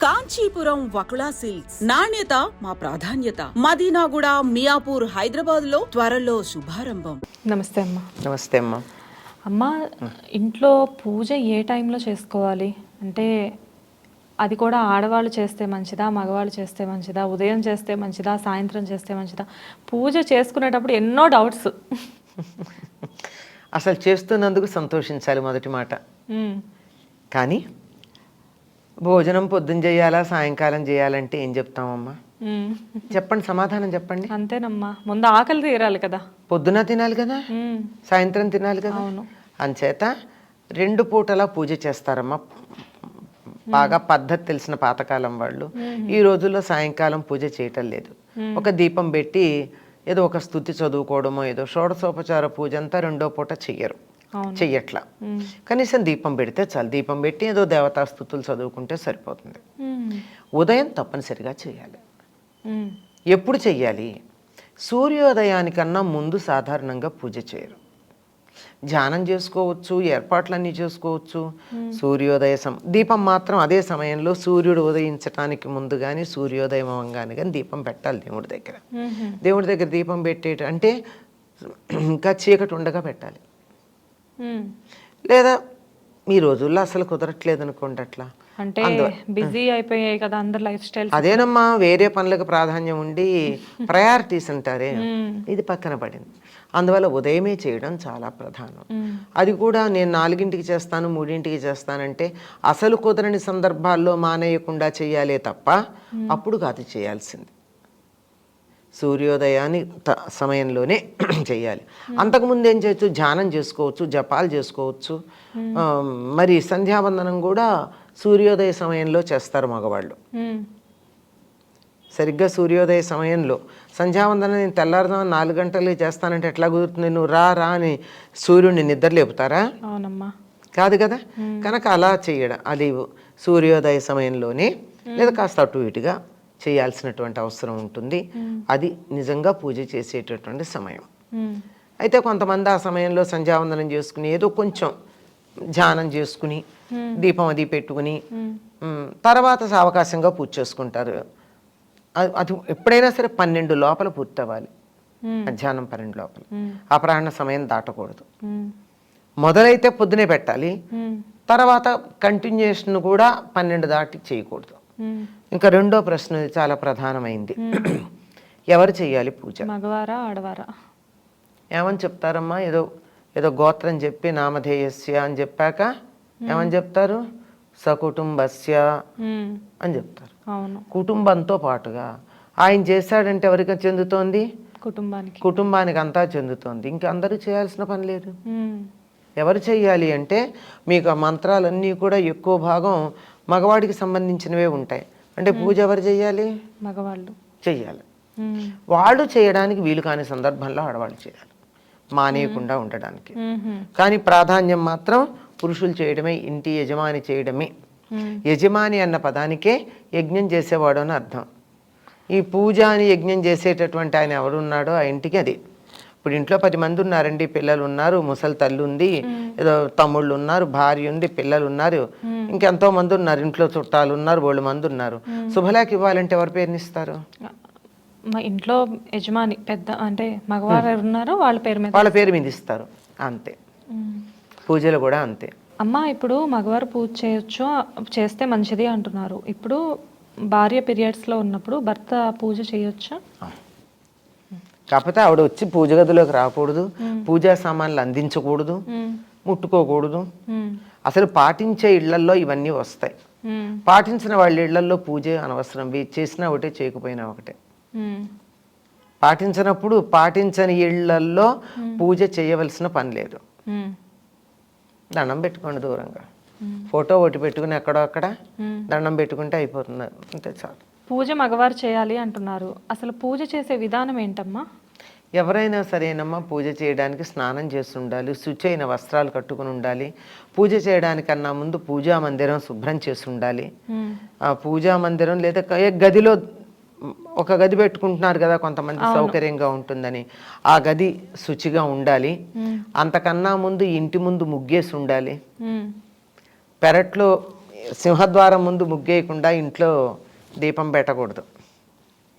Kanchipuram Vakula silks నాణ్యత మా ప్రాధాన్యత. మదీనాగూడ, మియాపూర్, హైదరాబాద్ లో త్వరలో శుభారంభం. నమస్తే అమ్మా. నమస్తే అమ్మా. అమ్మ, ఇంట్లో పూజ ఏ టైంలో చేసుకోవాలి? అంటే అది కూడా ఆడవాళ్ళు చేస్తే మంచిదా, మగవాళ్ళు చేస్తే మంచిదా, ఉదయం చేస్తే మంచిదా, సాయంత్రం చేస్తే మంచిదా? పూజ చేసుకునేటప్పుడు ఎన్నో డౌట్స్. అసలు చేస్తున్నందుకు సంతోషించాలి మొదటి మాట. కానీ భోజనం పొద్దున చేయాలా సాయంకాలం చేయాలంటే ఏం చెప్తామమ్మా? చెప్పండి, సమాధానం చెప్పండి. అంతేనమ్మా, ముందు ఆకలి తీరాలి కదా. పొద్దున తినాలి కదా, సాయంత్రం తినాలి కదా. అంచేత 2 పూటలా పూజ చేస్తారమ్మా బాగా పద్ధతి తెలిసిన పాతకాలం వాళ్ళు. ఈ రోజుల్లో సాయంకాలం పూజ చేయటం లేదు. ఒక దీపం పెట్టి ఏదో ఒక స్తుతి చదువుకోవడమో, ఏదో షోడశోపచార పూజ అంతా 2వ పూట చెయ్యట్లా. కనీసం దీపం పెడితే చాలు. దీపం పెట్టి ఏదో దేవతా స్తుతులు చదువుకుంటే సరిపోతుంది. ఉదయం తప్పనిసరిగా చేయాలి. ఎప్పుడు చెయ్యాలి? సూర్యోదయానికన్నా ముందు సాధారణంగా పూజ చేయరు. ధ్యానం చేసుకోవచ్చు, ఏర్పాట్లన్నీ చేసుకోవచ్చు. సూర్యోదయ దీపం మాత్రం అదే సమయంలో సూర్యుడు ఉదయించడానికి ముందు కానీ సూర్యోదయం అవ్వగానే కానీ దీపం పెట్టాలి దేవుడి దగ్గర. దేవుడి దగ్గర దీపం అంటే ఇంకా చీకటి ఉండగా పెట్టాలి. లేదా ఈ రోజుల్లో అసలు కుదరట్లేదు అనుకోండి. అట్లా అంటే బిజీ అయిపోయాయి కదా అందరు లైఫ్ స్టైల్. అదేనమ్మా, వేరే పనులకు ప్రాధాన్యం ఉండి ప్రయారిటీస్ అంటారే, ఇది పక్కన పడింది. అందువల్ల ఉదయమే చేయడం చాలా ప్రధానం. అది కూడా నేను 4ంటికి చేస్తాను, 3ంటికి చేస్తానంటే అసలు కుదరని సందర్భాల్లో మానేయకుండా చేయాలే తప్ప అప్పుడు కాదు చేయాల్సింది. సూర్యోదయాన్ని సమయంలోనే చేయాలి. అంతకుముందు ఏం చేయొచ్చు? ధ్యానం చేసుకోవచ్చు, జపాలు చేసుకోవచ్చు. మరి సంధ్యావందనం కూడా సూర్యోదయ సమయంలో చేస్తారు మగవాళ్ళు. సరిగ్గా సూర్యోదయ సమయంలో సంధ్యావందనం నేను తెల్లారుదాం 4 గంటలు చేస్తానంటే ఎట్లా కుదురుతుంది? నువ్వు రా అని సూర్యుడిని నిద్ర లేపుతారా? కాదు కదా. కనుక అలా చేయడం, అది సూర్యోదయ సమయంలోనే లేదా కాస్త అటు ఇటుగా చేయాల్సినటువంటి అవసరం ఉంటుంది. అది నిజంగా పూజ చేసేటటువంటి సమయం. అయితే కొంతమంది ఆ సమయంలో సంధ్యావందనం చేసుకుని ఏదో కొంచెం ధ్యానం చేసుకుని దీపం అది పెట్టుకుని తర్వాత సావకాశంగా పూజ చేసుకుంటారు. అది ఎప్పుడైనా సరే 12 లోపల పూర్తి అవ్వాలి. మధ్యాహ్నం 12 లోపల. అపరాహ్న సమయం దాటకూడదు. మొదలైతే పొద్దునే పెట్టాలి, తర్వాత కంటిన్యూషన్ కూడా 12 దాటి చేయకూడదు. ఇంకా 2వ ప్రశ్న చాలా ప్రధానమైంది. ఎవరు చెయ్యాలి పూజ? మగవారా ఆడవారా? ఏమని చెప్తారమ్మా? ఏదో గోత్రం చెప్పి నామధేయస్య అని చెప్పాక ఏమని చెప్తారు? సకుటుంబస్య అని చెప్తారు. కుటుంబంతో పాటుగా ఆయన చేశాడంటే ఎవరికి చెందుతోంది? కుటుంబానికి అంతా చెందుతోంది. ఇంకా అందరూ చేయాల్సిన పని లేదు. ఎవరు చెయ్యాలి అంటే మీకు ఆ మంత్రాలన్నీ కూడా ఎక్కువ భాగం మగవాడికి సంబంధించినవే ఉంటాయి. అంటే పూజ ఎవరు చెయ్యాలి? మగవాళ్ళు చెయ్యాలి. వాళ్ళు చేయడానికి వీలు కాని సందర్భంలో ఆడవాళ్ళు చేయాలి, మానేయకుండా ఉండడానికి. కానీ ప్రాధాన్యం మాత్రం పురుషులు చేయడమే, ఇంటి యజమాని చేయడమే. యజమాని అన్న పదానికే యజ్ఞం చేసేవాడు అని అర్థం. ఈ పూజ అని యజ్ఞం చేసేటటువంటి ఆయన ఎవరున్నాడో ఆ ఇంటికి అది. ఇప్పుడు ఇంట్లో 10 మంది ఉన్నారండి, పిల్లలు ఉన్నారు, ముసలి తల్లి ఉంది, ఏదో తమ్ముళ్ళు ఉన్నారు, భార్య ఉంది, పిల్లలు ఉన్నారు, ఇంకెంతో మంది ఉన్నారు, ఇంట్లో చుట్టాలు ఉన్నారు, 100 మంది ఉన్నారు. శుభలేఖ ఇవ్వాలంటే ఎవరి పేరుని ఇస్తారు? మా ఇంట్లో యజమాని పెద్ద అంటే మగవారు ఉన్నారో వాళ్ళ పేరు మీద ఇస్తారు. అంతే. పూజలు కూడా అంతే. అమ్మ, ఇప్పుడు మగవారు పూజ చేయొచ్చు, చేస్తే మంచిది అంటున్నారు. ఇప్పుడు భార్య పీరియడ్స్లో ఉన్నప్పుడు భర్త పూజ చేయొచ్చా? కాకపోతే ఆవిడ వచ్చి పూజ గదిలోకి రాకూడదు, పూజా సామాన్లు అందించకూడదు, ముట్టుకోకూడదు. అసలు పాటించే ఇళ్లల్లో ఇవన్నీ వస్తాయి. పాటించిన వాళ్ళ ఇళ్లల్లో పూజ అనవసరం. చేసినా ఒకటే, చేయకపోయినా ఒకటే. పాటించినప్పుడు పాటించని ఇళ్లల్లో పూజ చేయవలసిన పని లేదు. దండం పెట్టుకోండి దూరంగా, ఫోటో ఒకటి పెట్టుకుని ఎక్కడో అక్కడ దండం పెట్టుకుంటే అయిపోతుంది, అంతే చాలు. పూజ మగవారు చేయాలి అంటున్నారు. అసలు పూజ చేసే విధానం ఏంటమ్మా? ఎవరైనా సరేనమ్మా పూజ చేయడానికి స్నానం చేసి ఉండాలి, శుచి అయిన వస్త్రాలు కట్టుకుని ఉండాలి. పూజ చేయడానికన్నా ముందు పూజా మందిరం శుభ్రం చేసి ఉండాలి. ఆ పూజా మందిరం లేదా గదిలో ఒక గది పెట్టుకుంటున్నారు కదా కొంతమంది, సౌకర్యంగా ఉంటుందని. ఆ గది శుచిగా ఉండాలి. అంతకన్నా ముందు ఇంటి ముందు ముగ్గేసి ఉండాలి. పెరట్లో సింహద్వారం ముందు ముగ్గేయకుండా ఇంట్లో దీపం పెట్టకూడదు.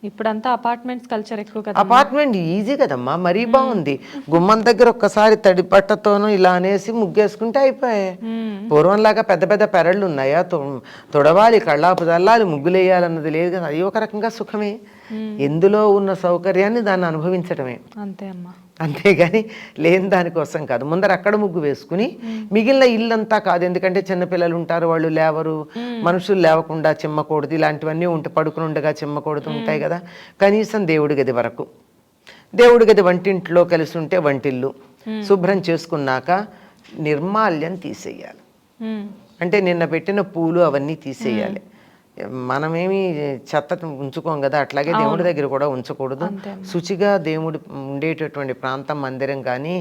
ఇప్పుడంతా అపార్ట్మెంట్స్ కల్చర్ ఎక్కువ కదా. అపార్ట్మెంట్ ఈజీ కదమ్మా, మరీ బాగుంది. గుమ్మం దగ్గర ఒక్కసారి తడి బట్టతోనూ ఇలా అనేసి ముగ్గేసుకుంటే అయిపోయాయి. పూర్వంలాగా పెద్ద పెద్ద పెరళ్ళు ఉన్నాయా? తొడవాలి, కళ్ళాపు చల్లాలి, ముగ్గులు వేయాలన్నది లేదు కదా. అది ఒక రకంగా సుఖమే. ఎందులో ఉన్న సౌకర్యాన్ని దాన్ని అనుభవించడమే, అంతే అమ్మా. అంతేగాని లేని దానికోసం కాదు. ముందర అక్కడ ముగ్గు వేసుకుని మిగిలిన ఇల్లంతా కాదు. ఎందుకంటే చిన్నపిల్లలు ఉంటారు, వాళ్ళు లేవరు, మనుషులు లేవకుండా చిమ్మకూడదు, ఇలాంటివన్నీ పడుకుని ఉండగా చిమ్మకూడదు ఉంటాయి కదా. కనీసం దేవుడి గది వరకు, దేవుడి గది వంటింట్లో కలిసి ఉంటే వంటిల్లు శుభ్రం చేసుకున్నాక నిర్మాల్యం తీసేయాలి. అంటే నిన్న పెట్టిన పూలు అవన్నీ తీసేయాలి. మనమేమి చెత్త ఉంచుకోం కదా, అట్లాగే దేవుడి దగ్గర కూడా ఉంచకూడదు. శుచిగా దేవుడు ఉండేటటువంటి ప్రాంతం, మందిరం కానీ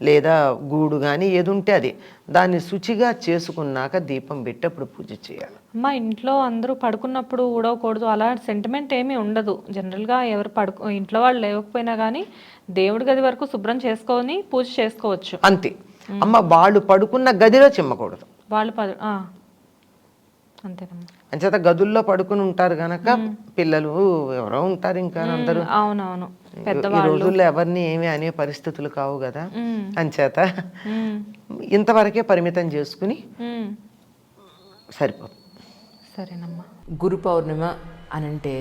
లేదా గూడు కానీ ఏది ఉంటే అది, దాన్ని శుచిగా చేసుకున్నాక దీపం పెట్టి అప్పుడు పూజ చేయాలి. అమ్మా, ఇంట్లో అందరూ పడుకున్నప్పుడు ఊడవకూడదు అలా సెంటిమెంట్ ఏమీ ఉండదు. జనరల్గా ఎవరు ఇంట్లో వాళ్ళు లేవకపోయినా కానీ దేవుడి గది వరకు శుభ్రం చేసుకొని పూజ చేసుకోవచ్చు, అంతే. అమ్మ, వాళ్ళు పడుకున్న గదిలో చిమ్మకూడదు. వాళ్ళు అంతేనమ్మా. అంచేత గదుల్లో పడుకుని ఉంటారు గనక పిల్లలు ఎవరో ఉంటారు ఇంకా అందరూ. అవునవును, ఈ రోజుల్లో ఎవరిని ఏమీ అనే పరిస్థితులు కావు కదా. అంచేత ఇంతవరకే పరిమితం చేసుకుని సరిపోతుంది. సరేనమ్మా. గురు పౌర్ణిమ అని అంటే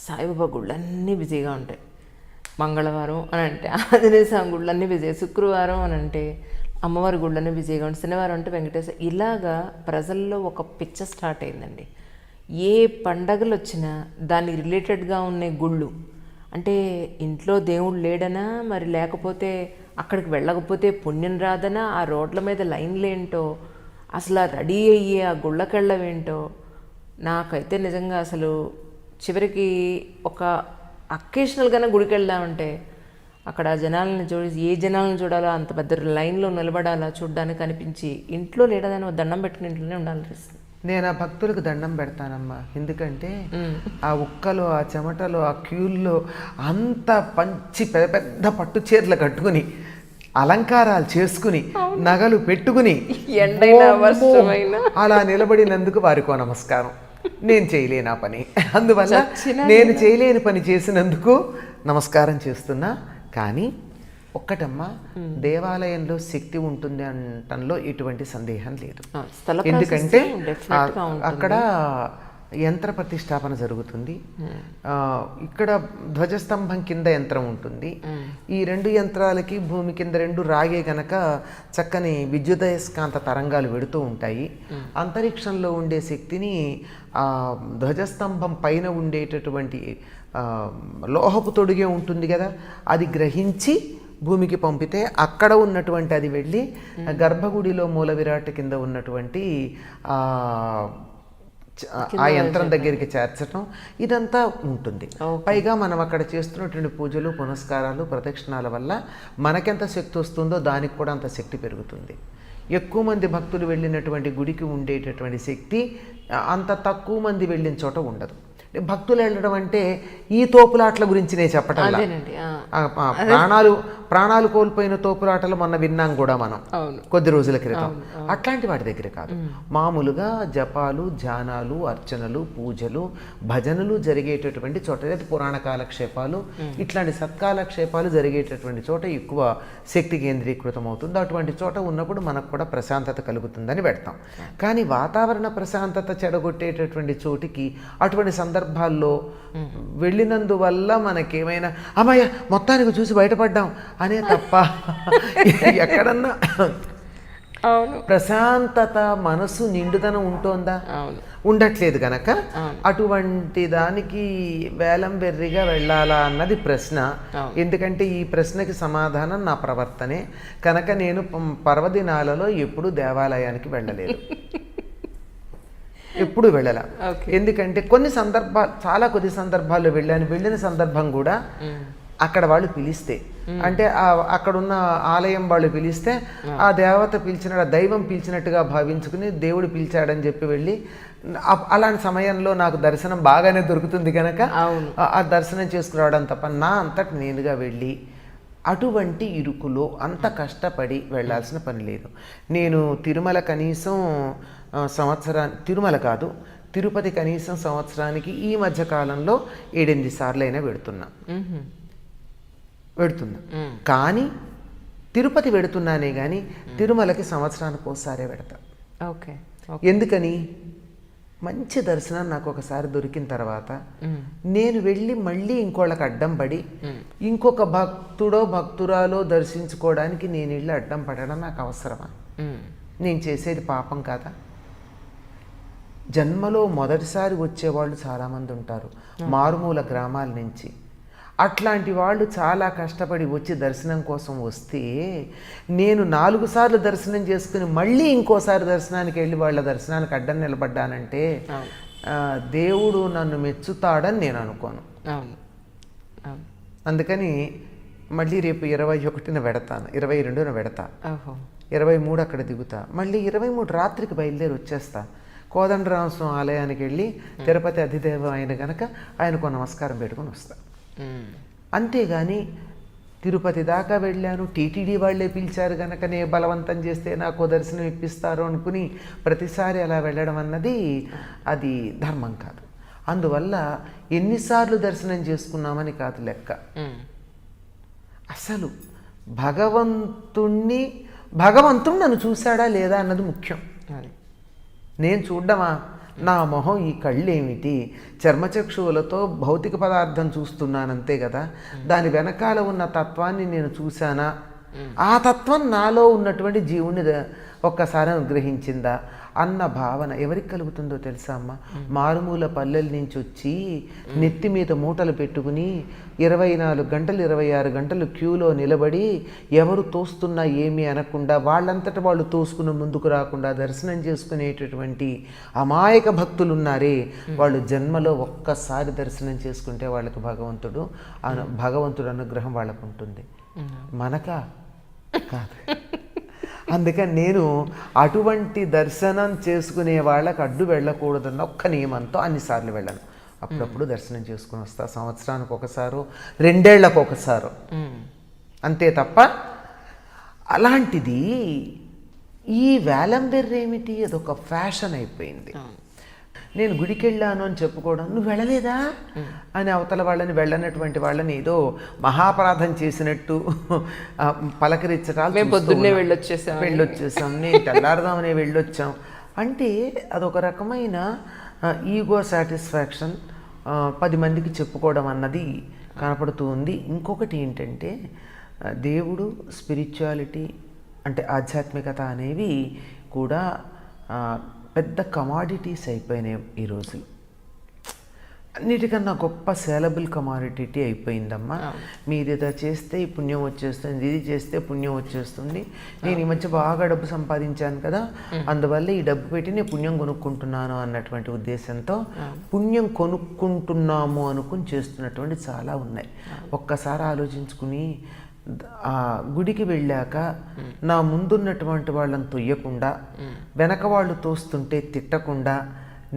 సాయిబాబా గుళ్ళన్నీ బిజీగా ఉంటాయి. మంగళవారం అని అంటే ఆంజనేయ స్వామి గుళ్ళన్నీ బిజీ, శుక్రవారం అని అంటే అమ్మవారి గుళ్ళన్నీ బిజీగా ఉంటుంది, శనివారం అంటే వెంకటేశ్వర. ఇలాగా ప్రజల్లో ఒక పిచ్చ స్టార్ట్ అయిందండి. ఏ పండగలు వచ్చినా దానికి రిలేటెడ్గా ఉన్న గుళ్ళు, అంటే ఇంట్లో దేవుడు లేడనా, మరి లేకపోతే అక్కడికి వెళ్ళకపోతే పుణ్యం రాదనా, ఆ రోడ్ల మీద లైన్లు ఏంటో, అసలు రెడీ అయ్యే ఆ గుళ్ళకెళ్ళవేంటో. నాకైతే నిజంగా అసలు చివరికి ఒక అకేషనల్గానే గుడికి వెళ్దామంటే అక్కడ జనాలను ఏ జనాలను చూడాలో అంత పెద్ద లైన్లో నిలబడాలా చూడడానికి అనిపించి ఇంట్లో లేడదని దండం పెట్టుకుని ఇంట్లోనే ఉండాలనిపిస్తుంది. నేను ఆ భక్తులకు దండం పెడతానమ్మా. ఎందుకంటే ఆ ఉక్కలు, ఆ చెమటలు, ఆ క్యూల్లో అంత పంచి పెద్ద పెద్ద పట్టు చీరలు కట్టుకుని అలంకారాలు చేసుకుని నగలు పెట్టుకుని అలా నిలబడినందుకు వారికో నమస్కారం. నేను చేయలేని ఆ పని, అందువల్ల నేను చేయలేని పని చేసినందుకు నమస్కారం చేస్తున్నా. కానీ ఒక్కటమ్మా, దేవాలయంలో శక్తి ఉంటుంది అనటంలో ఎటువంటి సందేహం లేదు. ఎందుకంటే అక్కడ యంత్ర ప్రతిష్టాపన జరుగుతుంది. ఇక్కడ ధ్వజస్తంభం కింద యంత్రం ఉంటుంది. ఈ రెండు యంత్రాలకి భూమి కింద రెండు రాగే గనక చక్కని విద్యుదయస్కాంత తరంగాలు వెడుతూ ఉంటాయి. అంతరిక్షంలో ఉండే శక్తిని ధ్వజస్తంభం పైన ఉండేటటువంటి లోహపు తొడిగే ఉంటుంది కదా, అది గ్రహించి భూమికి పంపితే అక్కడ ఉన్నటువంటి అది వెళ్ళి గర్భగుడిలో మూల విరాట్ కింద ఉన్నటువంటి ఆ యంత్రం దగ్గరికి చేర్చడం ఇదంతా ఉంటుంది. పైగా మనం అక్కడ చేస్తున్నటువంటి పూజలు, పునస్కారాలు, ప్రదక్షిణాల వల్ల మనకెంత శక్తి వస్తుందో దానికి కూడా అంత శక్తి పెరుగుతుంది. ఎక్కువ మంది భక్తులు వెళ్ళినటువంటి గుడికి ఉండేటటువంటి శక్తి అంత తక్కువ మంది వెళ్ళిన చోట ఉండదు. భక్తులు వెళ్ళడం అంటే ఈ తోపులాటల గురించి నేను చెప్పటం, ప్రాణాలు కోల్పోయిన తోపులాటలు మొన్న విన్నాం కూడా మనం కొద్ది రోజుల క్రితం. అట్లాంటి వాటి దగ్గర కాదు, మామూలుగా జపాలు, ధ్యానాలు, అర్చనలు, పూజలు, భజనలు జరిగేటటువంటి చోట, లేదా పురాణ కాలక్షేపాలు, ఇట్లాంటి సత్కాలక్షేపాలు జరిగేటటువంటి చోట ఎక్కువ శక్తి కేంద్రీకృతం అవుతుంది. అటువంటి చోట ఉన్నప్పుడు మనకు కూడా ప్రశాంతత కలుగుతుందని పెడతాం. కానీ వాతావరణ ప్రశాంతత చెడగొట్టేటటువంటి చోటికి అటువంటి సందర్భాల్లో వెళ్ళినందువల్ల మనకేమైనా అమ్మయ్య మొత్తానికి చూసి బయటపడ్డాం అనే తప్ప ఎక్కడన్నా ప్రశాంతత, మనసు నిండుదనం ఉంటోందా? ఉండట్లేదు గనక అటువంటి దానికి వేలం బెర్రిగా వెళ్ళాలా అన్నది ప్రశ్న. ఎందుకంటే ఈ ప్రశ్నకి సమాధానం నా ప్రవర్తనే కనుక నేను పర్వదినాలలో ఎప్పుడూ దేవాలయానికి వెళ్ళలేదు, ఎప్పుడు వెళ్ళాల. ఎందుకంటే కొద్ది సందర్భాల్లో వెళ్ళిన సందర్భం కూడా అక్కడ వాళ్ళు పిలిస్తే, అంటే అక్కడున్న ఆలయం వాళ్ళు పిలిస్తే ఆ దేవత పిలిచిన దైవం పిలిచినట్టుగా భావించుకుని దేవుడు పిలిచాడని చెప్పి వెళ్ళి అలాంటి సమయంలో నాకు దర్శనం బాగానే దొరుకుతుంది కనుక ఆ దర్శనం చేసుకురావడం తప్ప నా అంతటి నేనుగా వెళ్ళి అటువంటి ఇరుకులో అంత కష్టపడి వెళ్ళాల్సిన పని లేదు. నేను తిరుమల కనీసం తిరుమల కాదు తిరుపతి కనీసం సంవత్సరానికి ఈ మధ్య కాలంలో 7-8 సార్లు అయినా పెడుతున్నా. కానీ తిరుపతి పెడుతున్నానే కానీ తిరుమలకి సంవత్సరానికి ఒకసారే పెడతా. ఓకే. ఎందుకని? మంచి దర్శనం నాకు ఒకసారి దొరికిన తర్వాత నేను వెళ్ళి మళ్ళీ ఇంకోళ్ళకి అడ్డం పడి ఇంకొక భక్తురాలో దర్శించుకోవడానికి నేను వెళ్ళి అడ్డం పడడం నాకు అవసరమా? నేను చేసేది పాపం కాదా? జన్మలో మొదటిసారి వచ్చేవాళ్ళు చాలామంది ఉంటారు మారుమూల గ్రామాల నుంచి. అట్లాంటి వాళ్ళు చాలా కష్టపడి వచ్చి దర్శనం కోసం వస్తే నేను 4 సార్లు దర్శనం చేసుకుని మళ్ళీ ఇంకోసారి దర్శనానికి వెళ్ళి వాళ్ళ దర్శనానికి అడ్డం నిలబడ్డానంటే దేవుడు నన్ను మెచ్చుతాడని నేను అనుకోను. అందుకని మళ్ళీ రేపు 21న పెడతాను, 22న పెడతా, 23 అక్కడ దిగుతా, మళ్ళీ 23 రాత్రికి బయలుదేరి వచ్చేస్తా. కోదండరామస్వామి ఆలయానికి వెళ్ళి తిరుపతి అధిదేవం అయిన కనుక ఆయనకు నమస్కారం పెట్టుకుని వస్తా. అంతేగాని తిరుపతి దాకా వెళ్ళాను, టీటీడీ వాళ్ళే పిలిచారు కనుకనే బలవంతం చేస్తే నాకు దర్శనం ఇప్పిస్తారు అనుకుని ప్రతిసారి అలా వెళ్ళడం అన్నది అది ధర్మం కాదు. అందువల్ల ఎన్నిసార్లు దర్శనం చేసుకున్నామని కాదు లెక్క. అసలు భగవంతుడు నన్ను చూశాడా లేదా అన్నది ముఖ్యం. నేను చూడ్డమా? నా మొహం ఈ కళ్ళేమిటి, చర్మచక్షువులతో భౌతిక పదార్థం చూస్తున్నానంతే కదా, దాని వెనకాల ఉన్న తత్వాన్ని నేను చూశానా? ఆ తత్వం నాలో ఉన్నటువంటి జీవుని ఒక్కసారి అనుగ్రహించిందా అన్న భావన ఎవరికి కలుగుతుందో తెలుసా అమ్మ? మారుమూల పల్లెల నుంచి వచ్చి నెత్తి మీద మూటలు పెట్టుకుని 24 గంటలు 26 గంటలు క్యూలో నిలబడి ఎవరు తోస్తున్నా ఏమీ అనకుండా వాళ్ళంతటా వాళ్ళు తోసుకుని ముందుకు రాకుండా దర్శనం చేసుకునేటటువంటి అమాయక భక్తులు ఉన్నారే, వాళ్ళు జన్మలో ఒక్కసారి దర్శనం చేసుకుంటే వాళ్ళకి భగవంతుడు అనుగ్రహం వాళ్ళకు ఉంటుంది. మనకా కాదు. అందుకని నేను అటువంటి దర్శనం చేసుకునే వాళ్ళకి అడ్డు వెళ్ళకూడదన్న ఒక్క నియమంతో అన్నిసార్లు వెళ్ళను. అప్పుడప్పుడు దర్శనం చేసుకుని వస్తా, సంవత్సరానికి ఒకసారో 2 ఏళ్లకు ఒకసారో, అంతే తప్ప అలాంటిది ఈ వేలం బెర్రేమిటి, అదొక ఫ్యాషన్ అయిపోయింది. నేను గుడికి వెళ్ళాను అని చెప్పుకోవడం, నువ్వు వెళ్ళలేదా అని అవతల వాళ్ళని వెళ్ళనటువంటి వాళ్ళని ఏదో మహాపరాధం చేసినట్టు పలకరించడాలు, పొద్దున్నే వెళ్ళొచ్చేసాం, నేను తెల్లారదామనే వెళ్ళొచ్చాం అంటే అదొక రకమైన ఈగో సాటిస్ఫాక్షన్, 10 మందికి చెప్పుకోవడం అన్నది కనపడుతూ ఉంది. ఇంకొకటి ఏంటంటే దేవుడు, స్పిరిచువాలిటీ అంటే ఆధ్యాత్మికత అనేవి కూడా పెద్ద కమాడిటీస్ అయిపోయినాయి ఈరోజు. అన్నిటికన్నా గొప్ప సేలబుల్ కమాడిటీ అయిపోయిందమ్మా. మీరు ఇది చేస్తే ఈ పుణ్యం వచ్చేస్తుంది, ఇది చేస్తే పుణ్యం వచ్చేస్తుంది, నేను ఈ మధ్య బాగా డబ్బు సంపాదించాను కదా అందువల్ల ఈ డబ్బు పెట్టి నేను పుణ్యం కొనుక్కుంటున్నాను అన్నటువంటి ఉద్దేశంతో పుణ్యం కొనుక్కుంటున్నాము అనుకుని చేస్తున్నటువంటి చాలా ఉన్నాయి. ఒక్కసారి ఆలోచించుకుని ఆ గుడికి వెళ్ళాక నా ముందున్నటువంటి వాళ్ళని తొయ్యకుండా వెనక వాళ్ళు తోస్తుంటే తిట్టకుండా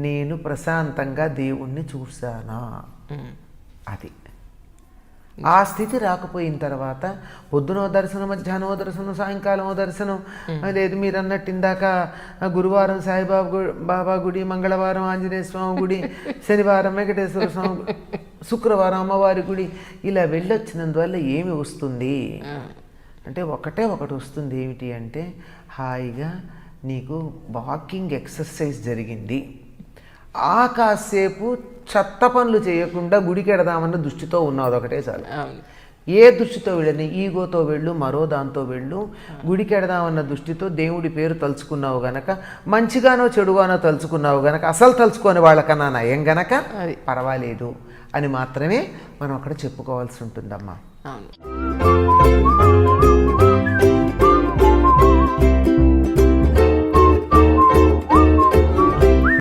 నేను ప్రశాంతంగా దేవుణ్ణి చూశానా? అది ఆ స్థితి రాకపోయిన తర్వాత పొద్దునో దర్శనం, మధ్యాహ్నమో దర్శనం, సాయంకాలమో దర్శనం, లేదు మీరు అన్నట్టు ఇందాక గురువారం సాయిబాబా గుడి, మంగళవారం ఆంజనేయ స్వామి గుడి, శనివారం వెంకటేశ్వర స్వామి, శుక్రవారం అమ్మవారి గుడి, ఇలా వెళ్ళొచ్చినందువల్ల ఏమి వస్తుంది అంటే ఒకటి వస్తుంది. ఏమిటి అంటే హాయిగా నీకు వాకింగ్ ఎక్సర్సైజ్ జరిగింది, ఆ కాసేపు చెత్త పనులు చేయకుండా గుడికి వెడదామన్న దృష్టితో ఉన్నావు, అదొకటే చాలు. ఏ దృష్టితో వెళ్ళని, ఈగోతో వెళ్ళు, మరో దాంతో వెళ్ళు, గుడికి వెడదామన్న దృష్టితో దేవుడి పేరు తలుచుకున్నావు గనక, మంచిగానో చెడుగానో తలుచుకున్నావు గనక, అసలు తలుచుకోని వాళ్ళకన్నా నయం గనక పర్వాలేదు అని మాత్రమే మనం అక్కడ చెప్పుకోవాల్సి ఉంటుందమ్మా.